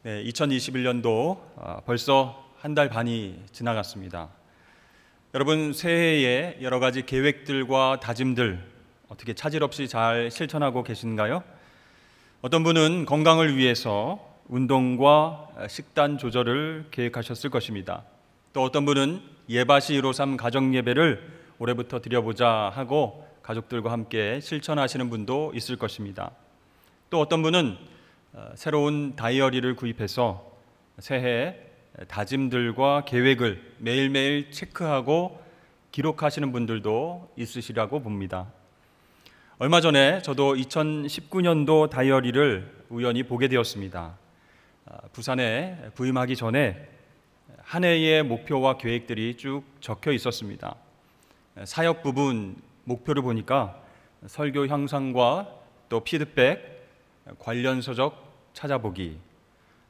네, 2021년도 벌써 한 달 반이 지나갔습니다. 여러분, 새해에 여러 가지 계획들과 다짐들 어떻게 차질 없이 잘 실천하고 계신가요? 어떤 분은 건강을 위해서 운동과 식단 조절을 계획하셨을 것입니다. 또 어떤 분은 예바시 153 가정예배를 올해부터 드려보자 하고 가족들과 함께 실천하시는 분도 있을 것입니다. 또 어떤 분은 새로운 다이어리를 구입해서 새해 다짐들과 계획을 매일매일 체크하고 기록하시는 분들도 있으시라고 봅니다. 얼마 전에 저도 2019년도 다이어리를 우연히 보게 되었습니다. 부산에 부임하기 전에 한 해의 목표와 계획들이 쭉 적혀 있었습니다. 사역 부분 목표를 보니까 설교 향상과 또 피드백, 관련 서적 찾아보기,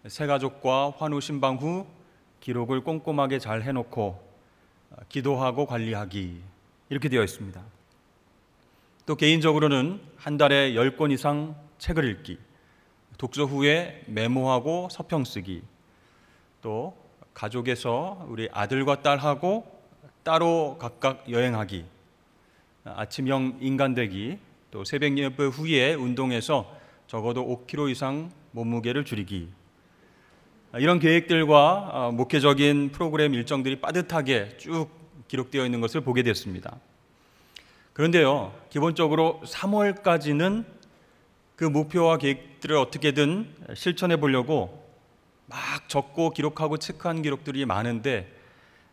새가족과 환우 신방 후 기록을 꼼꼼하게 잘 해놓고 기도하고 관리하기, 이렇게 되어 있습니다. 또 개인적으로는 한 달에 10권 이상 책을 읽기, 독서 후에 메모하고 서평 쓰기, 또 가족에서 우리 아들과 딸하고 따로 각각 여행하기, 아침형 인간 되기, 또 새벽 예배 후에 운동해서 적어도 5kg 이상 몸무게를 줄이기, 이런 계획들과 목회적인 프로그램 일정들이 빠듯하게 쭉 기록되어 있는 것을 보게 됐습니다. 그런데요, 기본적으로 3월까지는 그 목표와 계획들을 어떻게든 실천해 보려고 막 적고 기록하고 체크한 기록들이 많은데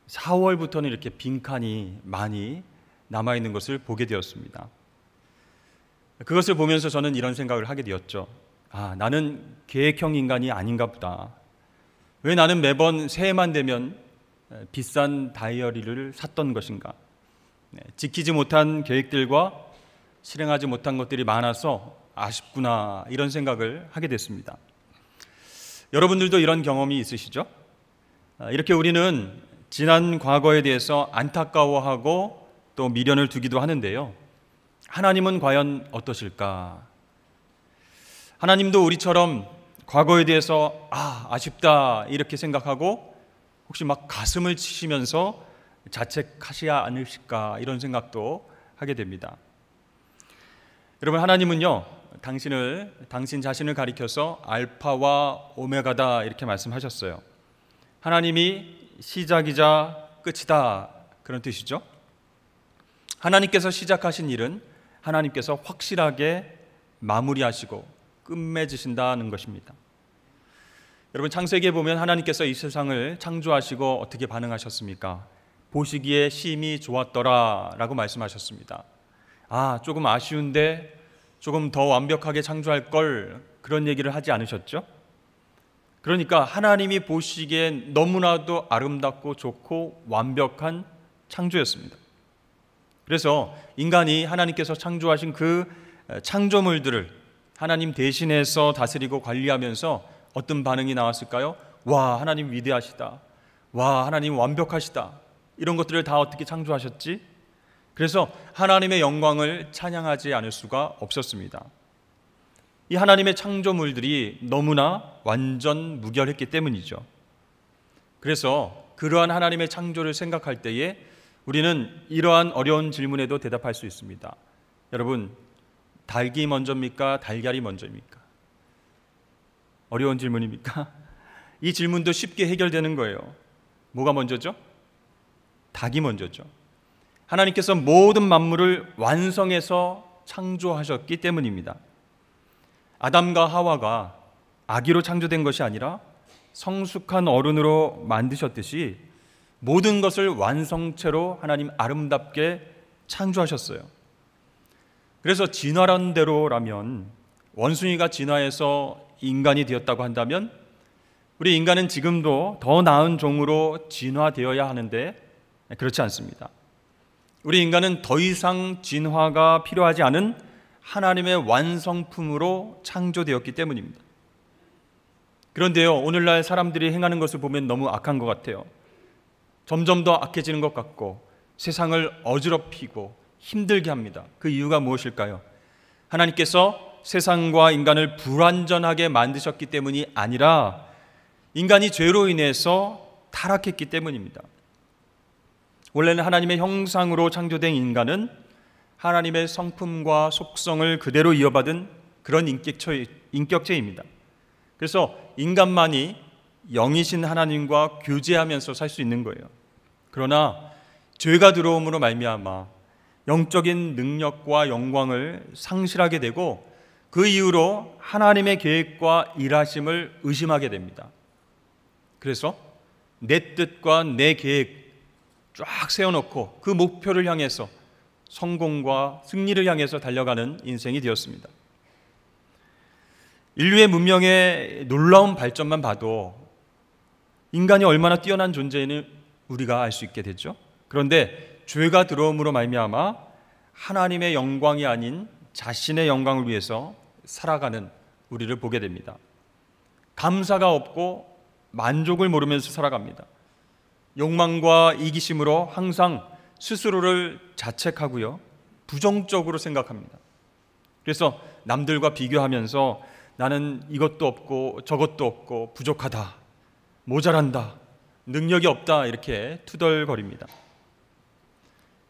4월부터는 이렇게 빈칸이 많이 남아있는 것을 보게 되었습니다. 그것을 보면서 저는 이런 생각을 하게 되었죠. 나는 계획형 인간이 아닌가 보다. 왜 나는 매번 새해만 되면 비싼 다이어리를 샀던 것인가? 지키지 못한 계획들과 실행하지 못한 것들이 많아서 아쉽구나, 이런 생각을 하게 됐습니다. 여러분들도 이런 경험이 있으시죠? 이렇게 우리는 지난 과거에 대해서 안타까워하고 또 미련을 두기도 하는데요. 하나님은 과연 어떠실까? 하나님도 우리처럼 과거에 대해서 아쉽다 이렇게 생각하고 혹시 막 가슴을 치시면서 자책하시야 않으실까, 이런 생각도 하게 됩니다. 여러분, 하나님은요, 당신 자신을 가리켜서 알파와 오메가다 이렇게 말씀하셨어요. 하나님이 시작이자 끝이다, 그런 뜻이죠. 하나님께서 시작하신 일은 하나님께서 확실하게 마무리하시고 끝맺으신다는 것입니다. 여러분, 창세기에 보면 하나님께서 이 세상을 창조하시고 어떻게 반응하셨습니까? 보시기에 심히 좋았더라 라고 말씀하셨습니다. 조금 아쉬운데 조금 더 완벽하게 창조할 걸, 그런 얘기를 하지 않으셨죠? 그러니까 하나님이 보시기엔 너무나도 아름답고 좋고 완벽한 창조였습니다. 그래서 인간이 하나님께서 창조하신 그 창조물들을 하나님 대신해서 다스리고 관리하면서 어떤 반응이 나왔을까요? 와, 하나님 위대하시다. 와, 하나님 완벽하시다. 이런 것들을 다 어떻게 창조하셨지? 그래서 하나님의 영광을 찬양하지 않을 수가 없었습니다. 이 하나님의 창조물들이 너무나 완전 무결했기 때문이죠. 그래서 그러한 하나님의 창조를 생각할 때에 우리는 이러한 어려운 질문에도 대답할 수 있습니다. 여러분, 닭이 먼저입니까? 달걀이 먼저입니까? 어려운 질문입니까? 이 질문도 쉽게 해결되는 거예요. 뭐가 먼저죠? 닭이 먼저죠. 하나님께서 모든 만물을 완성해서 창조하셨기 때문입니다. 아담과 하와가 아기로 창조된 것이 아니라 성숙한 어른으로 만드셨듯이 모든 것을 완성체로 하나님 아름답게 창조하셨어요. 그래서 진화론대로라면, 원숭이가 진화해서 인간이 되었다고 한다면 우리 인간은 지금도 더 나은 종으로 진화되어야 하는데 그렇지 않습니다. 우리 인간은 더 이상 진화가 필요하지 않은 하나님의 완성품으로 창조되었기 때문입니다. 그런데요, 오늘날 사람들이 행하는 것을 보면 너무 악한 것 같아요. 점점 더 악해지는 것 같고 세상을 어지럽히고 힘들게 합니다. 그 이유가 무엇일까요? 하나님께서 세상과 인간을 불완전하게 만드셨기 때문이 아니라 인간이 죄로 인해서 타락했기 때문입니다. 원래는 하나님의 형상으로 창조된 인간은 하나님의 성품과 속성을 그대로 이어받은 그런 인격체입니다. 그래서 인간만이 영이신 하나님과 교제하면서 살 수 있는 거예요. 그러나 죄가 들어옴으로 말미암아 영적인 능력과 영광을 상실하게 되고 그 이후로 하나님의 계획과 일하심을 의심하게 됩니다. 그래서 내 뜻과 내 계획 쫙 세워놓고 그 목표를 향해서 성공과 승리를 향해서 달려가는 인생이 되었습니다. 인류의 문명의 놀라운 발전만 봐도 인간이 얼마나 뛰어난 존재인지 우리가 알 수 있게 되죠. 그런데 죄가 들어옴으로 말미암아 하나님의 영광이 아닌 자신의 영광을 위해서 살아가는 우리를 보게 됩니다. 감사가 없고 만족을 모르면서 살아갑니다. 욕망과 이기심으로 항상 스스로를 자책하고요, 부정적으로 생각합니다. 그래서 남들과 비교하면서 나는 이것도 없고 저것도 없고 부족하다, 모자란다, 능력이 없다 이렇게 투덜거립니다.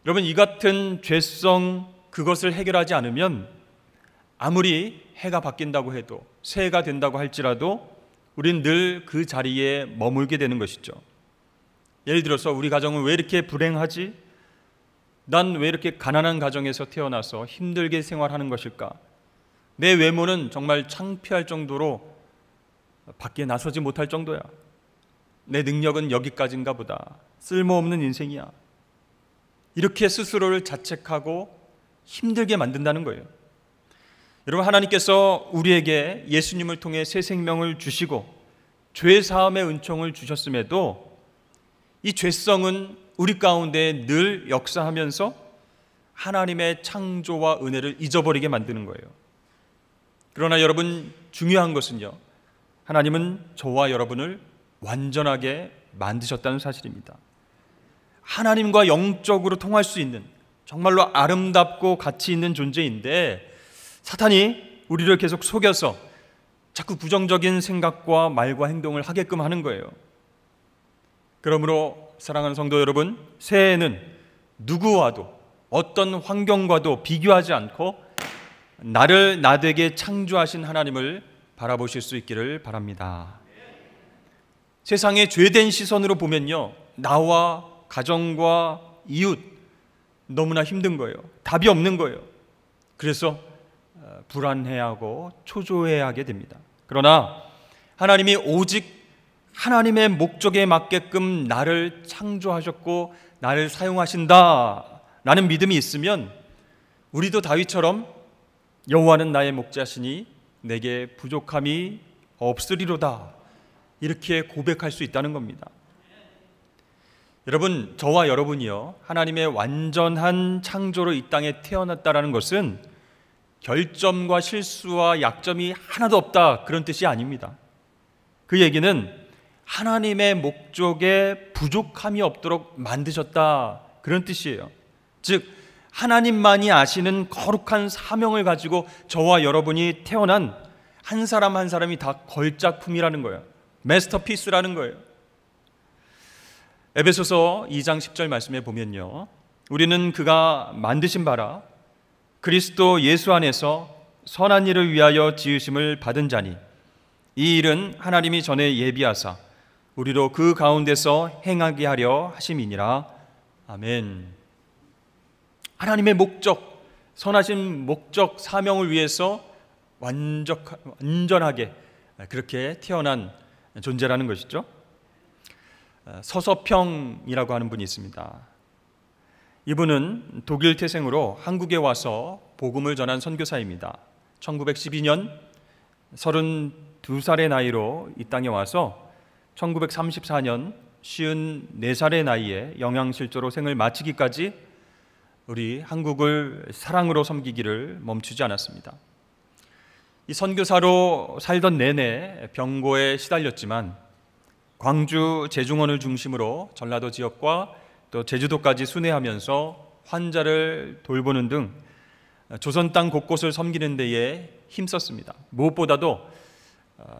여러분, 이 같은 죄성, 그것을 해결하지 않으면 아무리 해가 바뀐다고 해도, 새해가 된다고 할지라도 우린 늘 그 자리에 머물게 되는 것이죠. 예를 들어서 우리 가정은 왜 이렇게 불행하지? 난 왜 이렇게 가난한 가정에서 태어나서 힘들게 생활하는 것일까? 내 외모는 정말 창피할 정도로 밖에 나서지 못할 정도야. 내 능력은 여기까지인가 보다. 쓸모없는 인생이야. 이렇게 스스로를 자책하고 힘들게 만든다는 거예요. 여러분, 하나님께서 우리에게 예수님을 통해 새 생명을 주시고 죄 사함의 은총을 주셨음에도 이 죄성은 우리 가운데 늘 역사하면서 하나님의 창조와 은혜를 잊어버리게 만드는 거예요. 그러나 여러분, 중요한 것은요, 하나님은 저와 여러분을 완전하게 만드셨다는 사실입니다. 하나님과 영적으로 통할 수 있는 정말로 아름답고 가치 있는 존재인데 사탄이 우리를 계속 속여서 자꾸 부정적인 생각과 말과 행동을 하게끔 하는 거예요. 그러므로 사랑하는 성도 여러분, 새해에는 누구와도 어떤 환경과도 비교하지 않고 나를 나되게 창조하신 하나님을 바라보실 수 있기를 바랍니다. 세상의 죄된 시선으로 보면요, 나와 가정과 이웃 너무나 힘든 거예요. 답이 없는 거예요. 그래서 불안해하고 초조해하게 됩니다. 그러나 하나님이 오직 하나님의 목적에 맞게끔 나를 창조하셨고 나를 사용하신다라는 믿음이 있으면 우리도 다윗처럼 여호와는 나의 목자시니 내게 부족함이 없으리로다, 이렇게 고백할 수 있다는 겁니다. 여러분, 저와 여러분이요, 하나님의 완전한 창조로 이 땅에 태어났다라는 것은 결점과 실수와 약점이 하나도 없다, 그런 뜻이 아닙니다. 그 얘기는 하나님의 목적에 부족함이 없도록 만드셨다, 그런 뜻이에요. 즉 하나님만이 아시는 거룩한 사명을 가지고 저와 여러분이 태어난 한 사람 한 사람이 다 걸작품이라는 거예요. 마스터피스라는 거예요. 에베소서 2장 10절 말씀에 보면요, 우리는 그가 만드신 바라 그리스도 예수 안에서 선한 일을 위하여 지으심을 받은 자니 이 일은 하나님이 전에 예비하사 우리로 그 가운데서 행하게 하려 하심이니라. 아멘. 하나님의 목적, 선하신 목적, 사명을 위해서 완전하게 그렇게 태어난 존재라는 것이죠. 서서평이라고 하는 분이 있습니다. 이분은 독일 태생으로 한국에 와서 복음을 전한 선교사입니다. 1912년 32살의 나이로 이 땅에 와서 1934년 54살의 나이에 영양실조로 생을 마치기까지 우리 한국을 사랑으로 섬기기를 멈추지 않았습니다. 이 선교사로 살던 내내 병고에 시달렸지만 광주 제중원을 중심으로 전라도 지역과 또 제주도까지 순회하면서 환자를 돌보는 등 조선 땅 곳곳을 섬기는 데에 힘썼습니다. 무엇보다도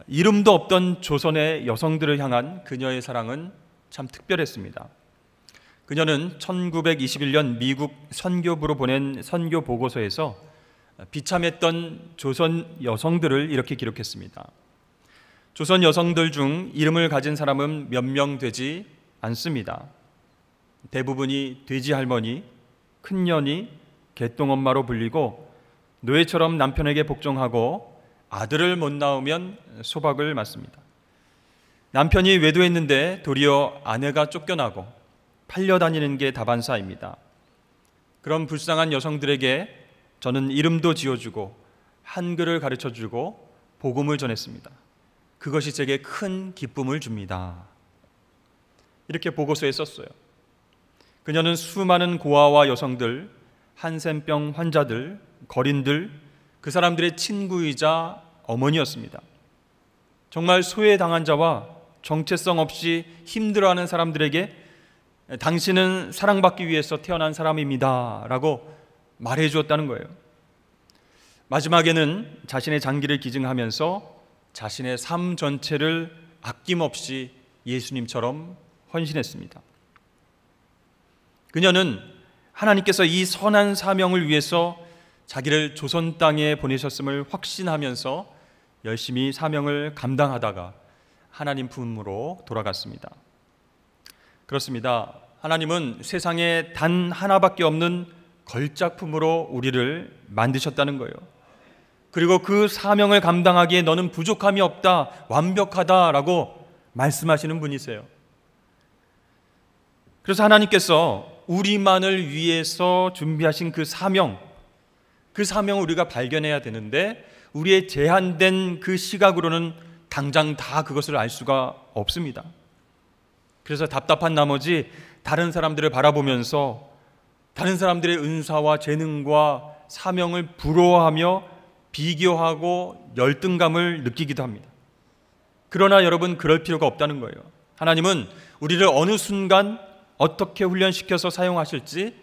이름도 없던 조선의 여성들을 향한 그녀의 사랑은 참 특별했습니다. 그녀는 1921년 미국 선교부로 보낸 선교 보고서에서 비참했던 조선 여성들을 이렇게 기록했습니다. 조선 여성들 중 이름을 가진 사람은 몇 명 되지 않습니다. 대부분이 돼지 할머니, 큰년이, 개똥엄마로 불리고 노예처럼 남편에게 복종하고 아들을 못 낳으면 소박을 맞습니다. 남편이 외도했는데 도리어 아내가 쫓겨나고 팔려다니는 게 다반사입니다. 그런 불쌍한 여성들에게 저는 이름도 지어주고 한글을 가르쳐주고 복음을 전했습니다. 그것이 제게 큰 기쁨을 줍니다. 이렇게 보고서에 썼어요. 그녀는 수많은 고아와 여성들, 한센병 환자들, 거린들, 그 사람들의 친구이자 어머니였습니다. 정말 소외당한 자와 정체성 없이 힘들어하는 사람들에게 당신은 사랑받기 위해서 태어난 사람입니다 라고 말해 주었다는 거예요. 마지막에는 자신의 장기를 기증하면서 자신의 삶 전체를 아낌없이 예수님처럼 헌신했습니다. 그녀는 하나님께서 이 선한 사명을 위해서 자기를 조선 땅에 보내셨음을 확신하면서 열심히 사명을 감당하다가 하나님 품으로 돌아갔습니다. 그렇습니다. 하나님은 세상에 단 하나밖에 없는 걸작품으로 우리를 만드셨다는 거예요. 그리고 그 사명을 감당하기에 너는 부족함이 없다, 완벽하다라고 말씀하시는 분이세요. 그래서 하나님께서 우리만을 위해서 준비하신 그 사명을 우리가 발견해야 되는데 우리의 제한된 그 시각으로는 당장 다 그것을 알 수가 없습니다. 그래서 답답한 나머지 다른 사람들을 바라보면서 다른 사람들의 은사와 재능과 사명을 부러워하며 비교하고 열등감을 느끼기도 합니다. 그러나 여러분, 그럴 필요가 없다는 거예요. 하나님은 우리를 어느 순간 어떻게 훈련시켜서 사용하실지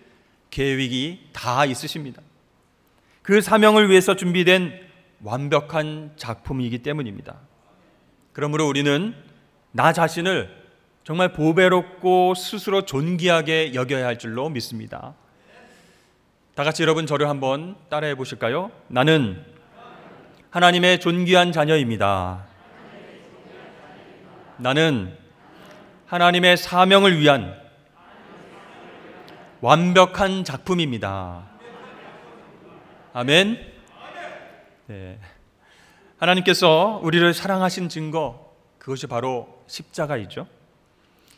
계획이 다 있으십니다. 그 사명을 위해서 준비된 완벽한 작품이기 때문입니다. 그러므로 우리는 나 자신을 정말 보배롭고 스스로 존귀하게 여겨야 할 줄로 믿습니다. 다 같이 여러분 저를 한번 따라해 보실까요? 나는 하나님의 존귀한 자녀입니다. 나는 하나님의 사명을 위한 완벽한 작품입니다. 아멘. 네. 하나님께서 우리를 사랑하신 증거, 그것이 바로 십자가이죠.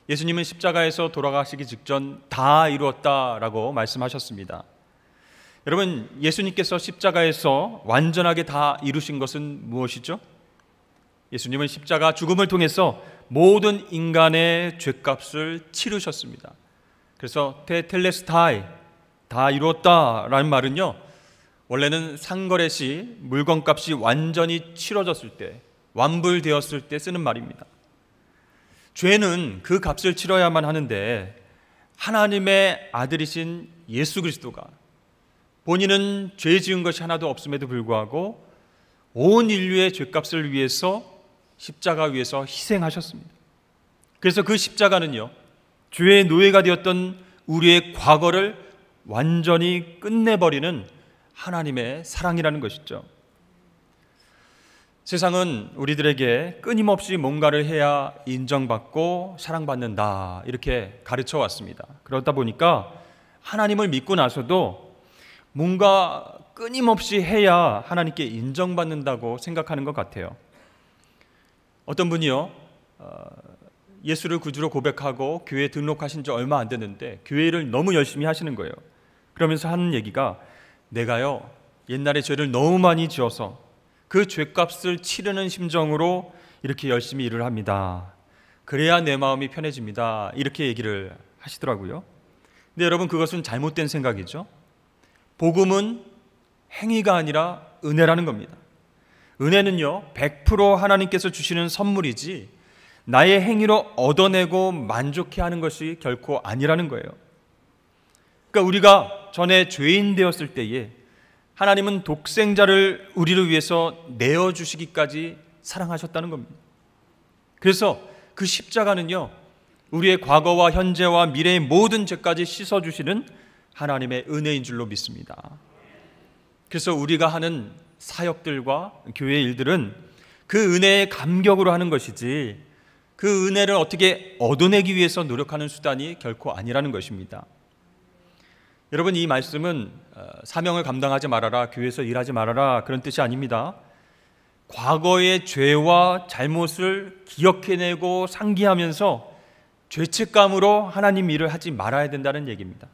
예수님은 십자가에서 돌아가시기 직전 다 이루었다라고 말씀하셨습니다. 여러분, 예수님께서 십자가에서 완전하게 다 이루신 것은 무엇이죠? 예수님은 십자가 죽음을 통해서 모든 인간의 죄값을 치르셨습니다. 그래서 테텔레스타이, 다 이루었다라는 말은요, 원래는 상거래 시 물건값이 완전히 치러졌을 때, 완불되었을 때 쓰는 말입니다. 죄는 그 값을 치러야만 하는데 하나님의 아들이신 예수 그리스도가 본인은 죄 지은 것이 하나도 없음에도 불구하고 온 인류의 죄값을 위해서 십자가 위에서 희생하셨습니다. 그래서 그 십자가는요, 죄의 노예가 되었던 우리의 과거를 완전히 끝내버리는 하나님의 사랑이라는 것이죠. 세상은 우리들에게 끊임없이 뭔가를 해야 인정받고 사랑받는다, 이렇게 가르쳐 왔습니다. 그러다 보니까 하나님을 믿고 나서도 뭔가 끊임없이 해야 하나님께 인정받는다고 생각하는 것 같아요. 어떤 분이요, 예수를 구주로 고백하고 교회에 등록하신 지 얼마 안 됐는데 교회를 너무 열심히 하시는 거예요. 그러면서 하는 얘기가, 내가요 옛날에 죄를 너무 많이 지어서 그 죄값을 치르는 심정으로 이렇게 열심히 일을 합니다. 그래야 내 마음이 편해집니다. 이렇게 얘기를 하시더라고요. 근데 여러분, 그것은 잘못된 생각이죠. 복음은 행위가 아니라 은혜라는 겁니다. 은혜는요 100% 하나님께서 주시는 선물이지 나의 행위로 얻어내고 만족해하는 것이 결코 아니라는 거예요. 그러니까 우리가 전에 죄인 되었을 때에 하나님은 독생자를 우리를 위해서 내어주시기까지 사랑하셨다는 겁니다. 그래서 그 십자가는요, 우리의 과거와 현재와 미래의 모든 죄까지 씻어주시는 하나님의 은혜인 줄로 믿습니다. 그래서 우리가 하는 사역들과 교회 일들은 그 은혜의 감격으로 하는 것이지 그 은혜를 어떻게 얻어내기 위해서 노력하는 수단이 결코 아니라는 것입니다. 여러분, 이 말씀은 사명을 감당하지 말아라, 교회에서 일하지 말아라 그런 뜻이 아닙니다. 과거의 죄와 잘못을 기억해내고 상기하면서 죄책감으로 하나님 일을 하지 말아야 된다는 얘기입니다.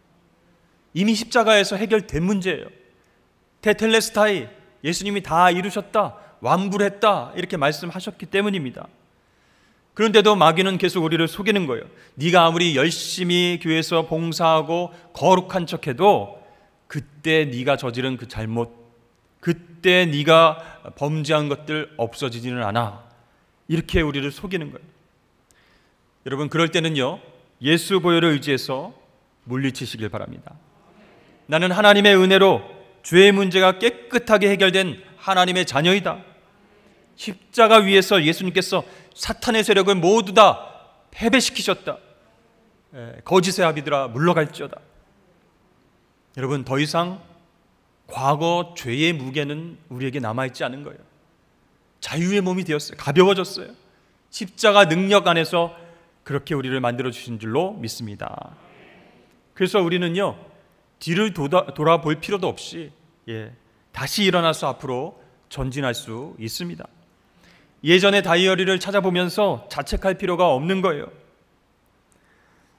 이미 십자가에서 해결된 문제예요. 테텔레스타이, 예수님이 다 이루셨다, 완불했다 이렇게 말씀하셨기 때문입니다. 그런데도 마귀는 계속 우리를 속이는 거예요. 네가 아무리 열심히 교회에서 봉사하고 거룩한 척해도 그때 네가 저지른 그 잘못, 그때 네가 범죄한 것들 없어지지는 않아. 이렇게 우리를 속이는 거예요. 여러분, 그럴 때는요, 예수 보혈을 의지해서 물리치시길 바랍니다. 나는 하나님의 은혜로 죄의 문제가 깨끗하게 해결된 하나님의 자녀이다. 십자가 위에서 예수님께서 사탄의 세력을 모두 다 패배시키셨다. 거짓의 아비들아 물러갈지어다. 여러분, 더 이상 과거 죄의 무게는 우리에게 남아있지 않은 거예요. 자유의 몸이 되었어요. 가벼워졌어요. 십자가 능력 안에서 그렇게 우리를 만들어주신 줄로 믿습니다. 그래서 우리는요, 뒤를 돌아볼 필요도 없이 다시 일어나서 앞으로 전진할 수 있습니다. 예전의 다이어리를 찾아보면서 자책할 필요가 없는 거예요.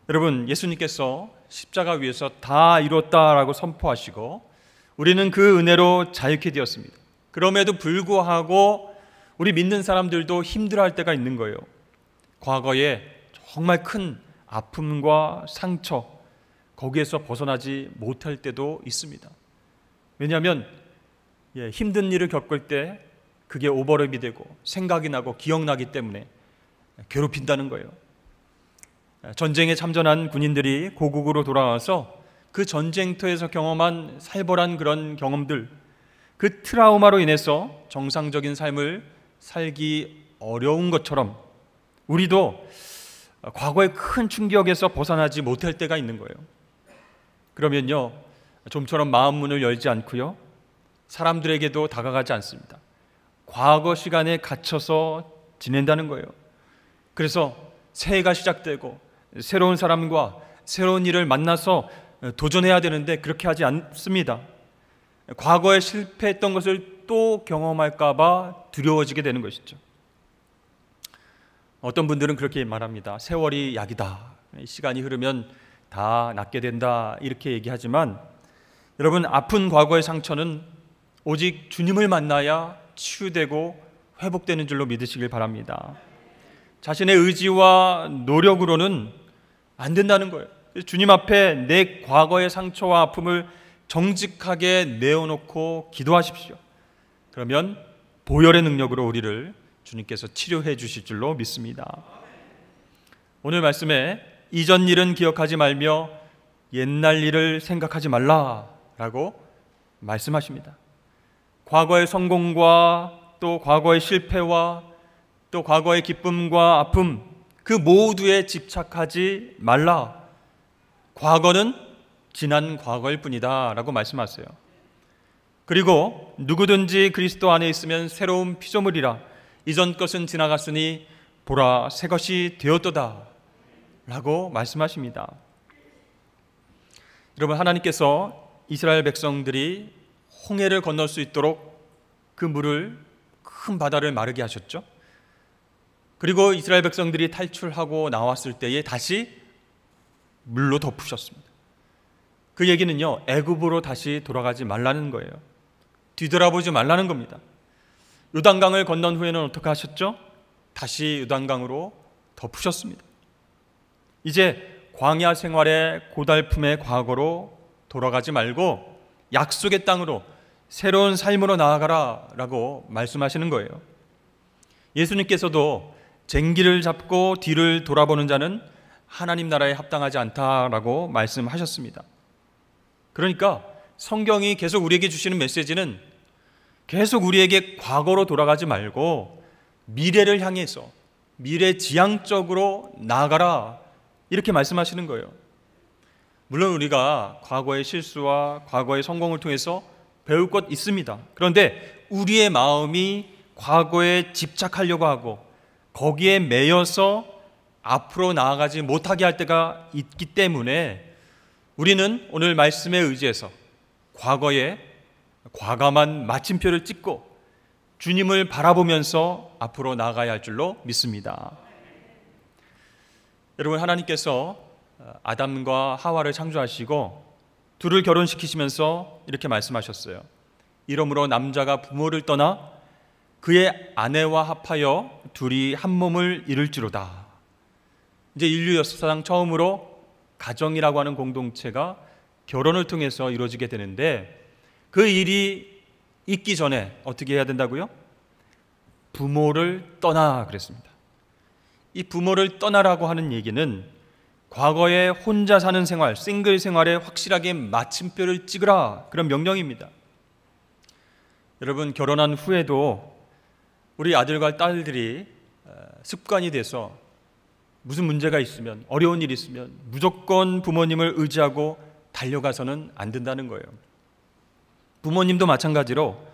여러분, 예수님께서 십자가 위에서 다 이뤘다라고 선포하시고 우리는 그 은혜로 자유케 되었습니다. 그럼에도 불구하고 우리 믿는 사람들도 힘들어할 때가 있는 거예요. 과거에 정말 큰 아픔과 상처, 거기에서 벗어나지 못할 때도 있습니다. 왜냐하면 힘든 일을 겪을 때 그게 오버랩이 되고 생각이 나고 기억나기 때문에 괴롭힌다는 거예요. 전쟁에 참전한 군인들이 고국으로 돌아와서 그 전쟁터에서 경험한 살벌한 그런 경험들, 그 트라우마로 인해서 정상적인 삶을 살기 어려운 것처럼 우리도 과거의 큰 충격에서 벗어나지 못할 때가 있는 거예요. 그러면요, 좀처럼 마음 문을 열지 않고요, 사람들에게도 다가가지 않습니다. 과거 시간에 갇혀서 지낸다는 거예요. 그래서 새해가 시작되고 새로운 사람과 새로운 일을 만나서 도전해야 되는데 그렇게 하지 않습니다. 과거에 실패했던 것을 또 경험할까 봐 두려워지게 되는 것이죠. 어떤 분들은 그렇게 말합니다. 세월이 약이다. 시간이 흐르면 다 낫게 된다. 이렇게 얘기하지만 여러분, 아픈 과거의 상처는 오직 주님을 만나야 치유되고 회복되는 줄로 믿으시길 바랍니다. 자신의 의지와 노력으로는 안 된다는 거예요. 주님 앞에 내 과거의 상처와 아픔을 정직하게 내어놓고 기도하십시오. 그러면 보혈의 능력으로 우리를 주님께서 치료해 주실 줄로 믿습니다. 오늘 말씀에 이전 일은 기억하지 말며 옛날 일을 생각하지 말라라고 말씀하십니다. 과거의 성공과 또 과거의 실패와 또 과거의 기쁨과 아픔, 그 모두에 집착하지 말라. 과거는 지난 과거일 뿐이다 라고 말씀하세요. 그리고 누구든지 그리스도 안에 있으면 새로운 피조물이라. 이전 것은 지나갔으니 보라 새 것이 되었도다 라고 말씀하십니다. 여러분, 하나님께서 이스라엘 백성들이 홍해를 건널 수 있도록 그 물을, 큰 바다를 마르게 하셨죠. 그리고 이스라엘 백성들이 탈출하고 나왔을 때에 다시 물로 덮으셨습니다. 그 얘기는요, 애굽으로 다시 돌아가지 말라는 거예요. 뒤돌아보지 말라는 겁니다. 요단강을 건넌 후에는 어떻게 하셨죠? 다시 요단강으로 덮으셨습니다. 이제 광야 생활의 고달픔의 과거로 돌아가지 말고 약속의 땅으로 새로운 삶으로 나아가라 라고 말씀하시는 거예요. 예수님께서도 쟁기를 잡고 뒤를 돌아보는 자는 하나님 나라에 합당하지 않다라고 말씀하셨습니다. 그러니까 성경이 계속 우리에게 주시는 메시지는 계속 우리에게 과거로 돌아가지 말고 미래를 향해서 미래지향적으로 나아가라, 이렇게 말씀하시는 거예요. 물론 우리가 과거의 실수와 과거의 성공을 통해서 배울 것 있습니다. 그런데 우리의 마음이 과거에 집착하려고 하고 거기에 매여서 앞으로 나아가지 못하게 할 때가 있기 때문에 우리는 오늘 말씀에 의지해서 과거에 과감한 마침표를 찍고 주님을 바라보면서 앞으로 나아가야 할 줄로 믿습니다. 여러분, 하나님께서 아담과 하와를 창조하시고 둘을 결혼시키시면서 이렇게 말씀하셨어요. 이러므로 남자가 부모를 떠나 그의 아내와 합하여 둘이 한 몸을 이룰지로다. 이제 인류 역사상 처음으로 가정이라고 하는 공동체가 결혼을 통해서 이루어지게 되는데, 그 일이 있기 전에 어떻게 해야 된다고요? 부모를 떠나 그랬습니다. 이 부모를 떠나라고 하는 얘기는 과거에 혼자 사는 생활, 싱글 생활에 확실하게 마침표를 찍으라, 그런 명령입니다. 여러분, 결혼한 후에도 우리 아들과 딸들이 습관이 돼서 무슨 문제가 있으면, 어려운 일이 있으면 무조건 부모님을 의지하고 달려가서는 안 된다는 거예요. 부모님도 마찬가지로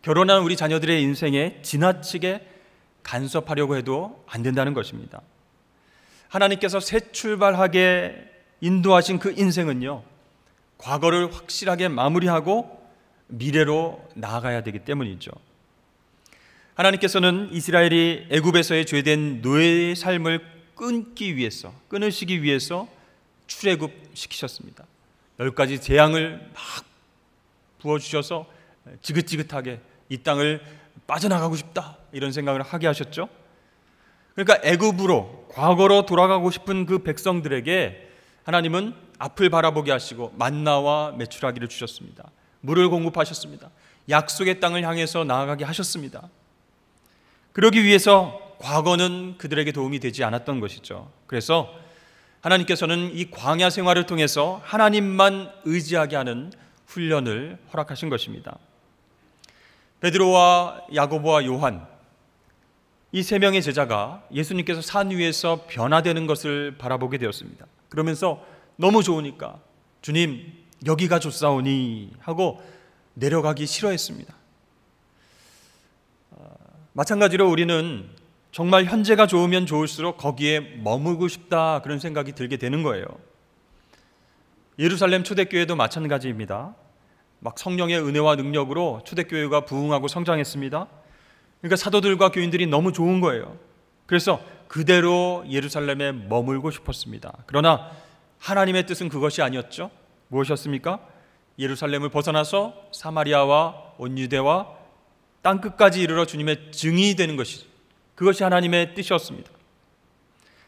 결혼한 우리 자녀들의 인생에 지나치게 간섭하려고 해도 안 된다는 것입니다. 하나님께서 새 출발하게 인도하신 그 인생은요, 과거를 확실하게 마무리하고 미래로 나아가야 되기 때문이죠. 하나님께서는 이스라엘이 애굽에서의 죄된 노예의 삶을 끊으시기 위해서 출애굽시키셨습니다. 10가지 재앙을 막 부어주셔서 지긋지긋하게 이 땅을 빠져나가고 싶다, 이런 생각을 하게 하셨죠. 그러니까 애굽으로, 과거로 돌아가고 싶은 그 백성들에게 하나님은 앞을 바라보게 하시고 만나와 메추라기를 주셨습니다. 물을 공급하셨습니다. 약속의 땅을 향해서 나아가게 하셨습니다. 그러기 위해서 과거는 그들에게 도움이 되지 않았던 것이죠. 그래서 하나님께서는 이 광야 생활을 통해서 하나님만 의지하게 하는 훈련을 허락하신 것입니다. 베드로와 야고보와 요한, 이 세 명의 제자가 예수님께서 산 위에서 변화되는 것을 바라보게 되었습니다. 그러면서 너무 좋으니까 주님, 여기가 좋사오니 하고 내려가기 싫어했습니다. 마찬가지로 우리는 정말 현재가 좋으면 좋을수록 거기에 머물고 싶다, 그런 생각이 들게 되는 거예요. 예루살렘 초대교회도 마찬가지입니다. 막 성령의 은혜와 능력으로 초대교회가 부흥하고 성장했습니다. 그러니까 사도들과 교인들이 너무 좋은 거예요. 그래서 그대로 예루살렘에 머물고 싶었습니다. 그러나 하나님의 뜻은 그것이 아니었죠. 무엇이었습니까? 예루살렘을 벗어나서 사마리아와 온 유대와 땅끝까지 이르러 주님의 증인이 되는 것이, 그것이 하나님의 뜻이었습니다.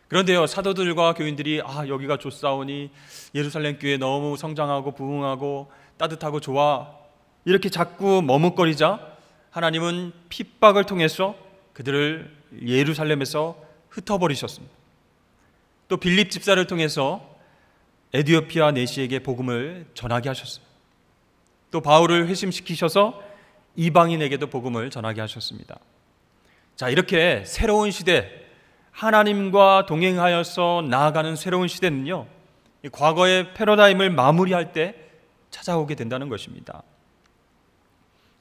그런데요, 사도들과 교인들이 여기가 좋사오니, 예루살렘 교회 너무 성장하고 부흥하고 따뜻하고 좋아, 이렇게 자꾸 머뭇거리자 하나님은 핍박을 통해서 그들을 예루살렘에서 흩어버리셨습니다. 또 빌립 집사를 통해서 에디오피아 내시에게 복음을 전하게 하셨어요. 또 바울을 회심시키셔서 이방인에게도 복음을 전하게 하셨습니다. 자, 이렇게 새로운 시대, 하나님과 동행하여서 나아가는 새로운 시대는요, 과거의 패러다임을 마무리할 때 찾아오게 된다는 것입니다.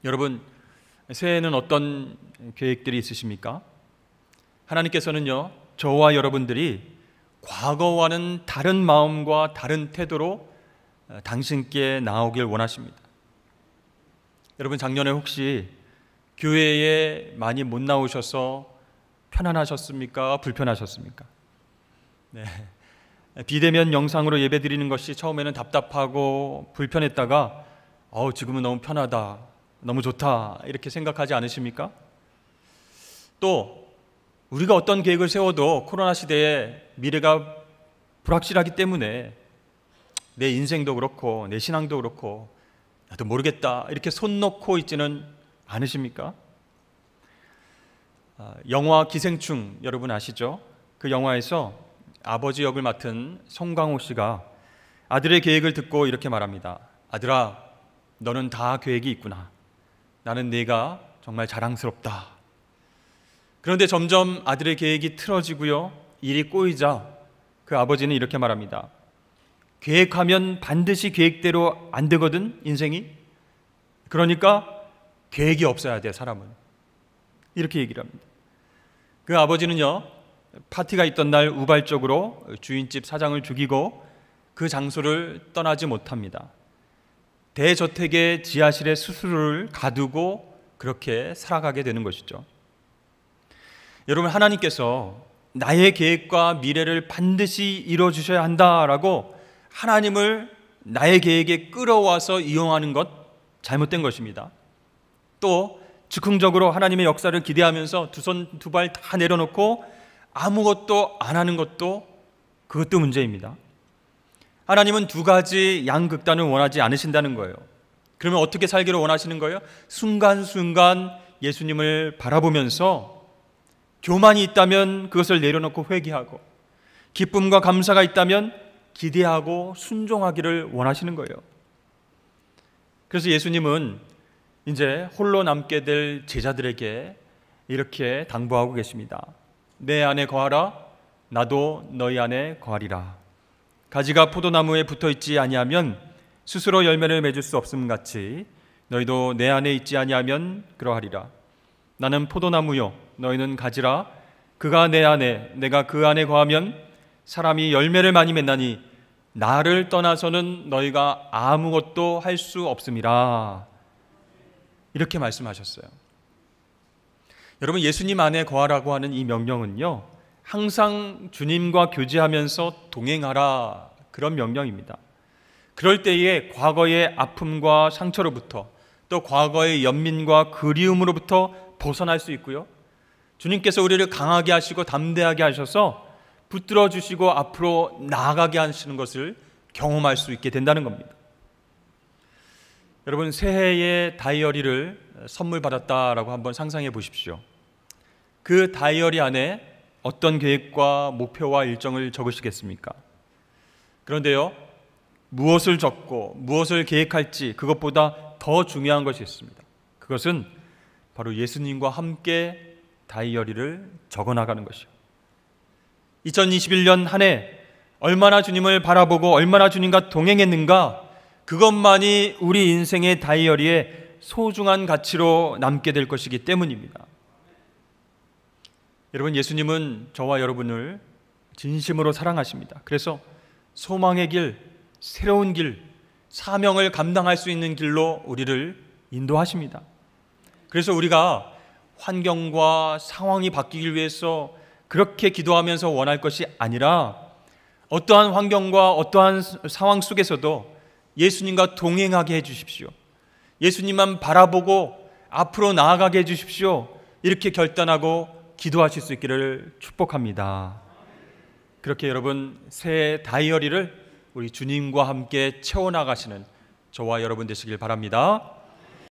여러분, 새해에는 어떤 계획들이 있으십니까? 하나님께서는요, 저와 여러분들이 과거와는 다른 마음과 다른 태도로 당신께 나오길 원하십니다. 여러분, 작년에 혹시 교회에 많이 못 나오셔서 편안하셨습니까? 불편하셨습니까? 네. 비대면 영상으로 예배드리는 것이 처음에는 답답하고 불편했다가 지금은 너무 편하다, 너무 좋다, 이렇게 생각하지 않으십니까? 또 우리가 어떤 계획을 세워도 코로나 시대에 미래가 불확실하기 때문에 내 인생도 그렇고 내 신앙도 그렇고 나도 모르겠다, 이렇게 손 놓고 있지는 않으십니까? 영화 기생충 여러분 아시죠? 그 영화에서 아버지 역을 맡은 송강호 씨가 아들의 계획을 듣고 이렇게 말합니다. 아들아, 너는 다 계획이 있구나. 나는 네가 정말 자랑스럽다. 그런데 점점 아들의 계획이 틀어지고요, 일이 꼬이자 그 아버지는 이렇게 말합니다. 계획하면 반드시 계획대로 안 되거든, 인생이. 그러니까 계획이 없어야 돼, 사람은. 이렇게 얘기를 합니다. 그 아버지는요, 파티가 있던 날 우발적으로 주인집 사장을 죽이고 그 장소를 떠나지 못합니다. 대저택의 지하실에 스스로를 가두고 그렇게 살아가게 되는 것이죠. 여러분, 하나님께서 나의 계획과 미래를 반드시 이루어주셔야 한다라고 하나님을 나의 계획에 끌어와서 이용하는 것, 잘못된 것입니다. 또 즉흥적으로 하나님의 역사를 기대하면서 두 손 두 발 다 내려놓고 아무것도 안 하는 것도, 그것도 문제입니다. 하나님은 두 가지 양극단을 원하지 않으신다는 거예요. 그러면 어떻게 살기를 원하시는 거예요? 순간순간 예수님을 바라보면서 교만이 있다면 그것을 내려놓고 회개하고, 기쁨과 감사가 있다면 기대하고 순종하기를 원하시는 거예요. 그래서 예수님은 이제 홀로 남게 될 제자들에게 이렇게 당부하고 계십니다. 내 안에 거하라, 나도 너희 안에 거하리라. 가지가 포도나무에 붙어있지 아니하면 스스로 열매를 맺을 수 없음 같이 너희도 내 안에 있지 아니하면 그러하리라. 나는 포도나무요, 너희는 가지라. 그가 내 안에, 내가 그 안에 거하면 사람이 열매를 많이 맺나니 나를 떠나서는 너희가 아무것도 할 수 없음이라. 이렇게 말씀하셨어요. 여러분, 예수님 안에 거하라고 하는 이 명령은요, 항상 주님과 교제하면서 동행하라, 그런 명령입니다. 그럴 때에 과거의 아픔과 상처로부터, 또 과거의 연민과 그리움으로부터 벗어날 수 있고요, 주님께서 우리를 강하게 하시고 담대하게 하셔서 붙들어 주시고 앞으로 나아가게 하시는 것을 경험할 수 있게 된다는 겁니다. 여러분, 새해에 다이어리를 선물 받았다라고 한번 상상해 보십시오. 그 다이어리 안에 어떤 계획과 목표와 일정을 적으시겠습니까? 그런데요, 무엇을 적고 무엇을 계획할지 그것보다 더 중요한 것이 있습니다. 그것은 바로 예수님과 함께 다이어리를 적어나가는 것이요. 2021년 한 해 얼마나 주님을 바라보고 얼마나 주님과 동행했는가, 그것만이 우리 인생의 다이어리에 소중한 가치로 남게 될 것이기 때문입니다. 여러분, 예수님은 저와 여러분을 진심으로 사랑하십니다. 그래서 소망의 길, 새로운 길, 사명을 감당할 수 있는 길로 우리를 인도하십니다. 그래서 우리가 환경과 상황이 바뀌기 위해서 그렇게 기도하면서 원할 것이 아니라, 어떠한 환경과 어떠한 상황 속에서도 예수님과 동행하게 해주십시오. 예수님만 바라보고 앞으로 나아가게 해주십시오. 이렇게 결단하고 기도하실 수 있기를 축복합니다. 그렇게 여러분, 새해 다이어리를 우리 주님과 함께 채워나가시는 저와 여러분 되시길 바랍니다.